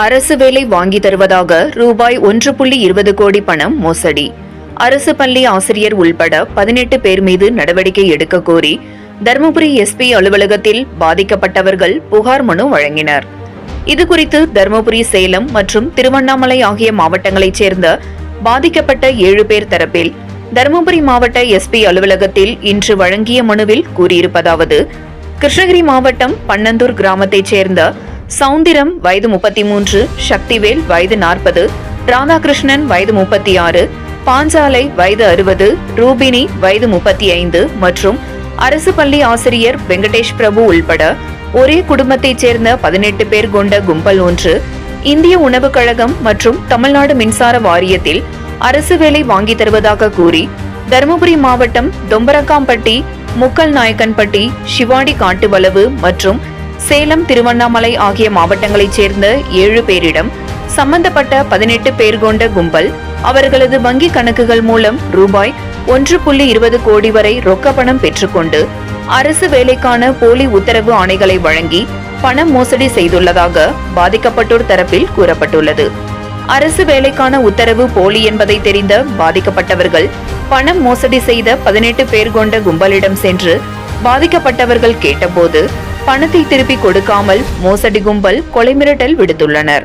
அரசு வேலை வாங்கி தருவதாக ரூபாய் 1.20 கோடி பணம் மோசடி. அரசு பள்ளி ஆசிரியர் உள்பட 18 பேர் மீது நடவடிக்கை எடுக்க கோரி தருமபுரி எஸ்பி அலுவலகத்தில் பாதிக்கப்பட்டவர்கள் புகார் மனு வழங்கினர். இதுகுறித்து தருமபுரி, சேலம் மற்றும் திருவண்ணாமலை ஆகிய மாவட்டங்களைச் சேர்ந்த பாதிக்கப்பட்ட 7 பேர் தரப்பில் தருமபுரி மாவட்ட எஸ்பி அலுவலகத்தில் இன்று வழங்கிய மனுவில் கூறியிருப்பதாவது: கிருஷ்ணகிரி மாவட்டம் பன்னந்தூர் கிராமத்தைச் சேர்ந்த சவுந்திரம் வயது 33, சக்திவேல் வயது 40, ராதாகிருஷ்ணன் வயது 36, பாஞ்சாலை வயது 60, ரூபினி வயது 35 மற்றும் அரசு பள்ளி ஆசிரியர் வெங்கடேஷ் பிரபு உள்பட ஒரே குடும்பத்தைச் சேர்ந்த 18 பேர் கொண்ட கும்பல் ஒன்று இந்திய உணவுக் கழகம் மற்றும் தமிழ்நாடு மின்சார வாரியத்தில் அரசு வேலை வாங்கி தருவதாக கூறி தருமபுரி மாவட்டம் தொம்பரக்காம்பட்டி, முக்கல் நாயக்கன்பட்டி, சிவாடி காட்டுவளவு மற்றும் சேலம், திருவண்ணாமலை ஆகிய மாவட்டங்களைச் சேர்ந்த 7 பேரிடம் சம்பந்தப்பட்ட 18 பேர் கொண்ட கும்பல் அவர்களது வங்கி கணக்குகள் மூலம் ரூபாய் 1.20 கோடி வரை ரொக்க பணம் பெற்றுக்கொண்டு அரசு வேலைக்கான போலி உத்தரவு ஆணைகளை வழங்கி பணம் மோசடி செய்துள்ளதாக பாதிக்கப்பட்டோர் தரப்பில் கூறப்பட்டுள்ளது. அரசு வேலைக்கான உத்தரவு போலி என்பதை தெரிந்த பாதிக்கப்பட்டவர்கள் பணம் மோசடி செய்த 18 பேர் கொண்ட கும்பலிடம் சென்று பாதிக்கப்பட்டவர்கள் கேட்டபோது பணத்தை திருப்பி கொடுக்காமல் மோசடி கும்பல் கொலை மிரட்டல் விடுத்துள்ளனர்.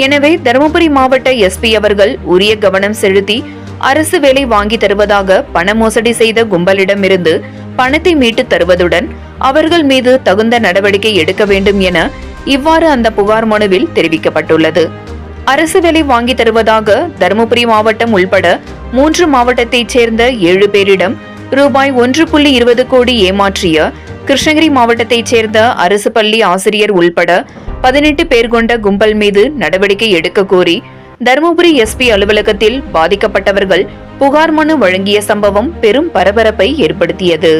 எனவே தருமபுரி மாவட்ட எஸ்பி அவர்கள் உரிய கவனம் செலுத்தி அரசு வேலை வாங்கி தருவதாக பண மோசடி செய்த கும்பலிடமிருந்து பணத்தை மீட்டு தருவதுடன் அவர்கள் மீது தகுந்த நடவடிக்கை எடுக்க வேண்டும் என இவ்வாறு அந்த புகார் மனுவில் தெரிவிக்கப்பட்டுள்ளது. அரசு வேலை வாங்கி தருவதாக தருமபுரி மாவட்டம் உள்பட 3 மாவட்டத்தைச் சேர்ந்த 7 பேரிடம் ரூபாய் 1.20 கோடி ஏமாற்றிய கிருஷ்ணகிரி மாவட்டத்தைச் சேர்ந்த அரசு பள்ளி ஆசிரியர் உள்பட 18 பேர் கொண்ட கும்பல் மீது நடவடிக்கை எடுக்க கோரி தருமபுரி எஸ்பி அலுவலகத்தில் பாதிக்கப்பட்டவர்கள் புகார் மனு வழங்கிய சம்பவம் பெரும் பரபரப்பை ஏற்படுத்தியது.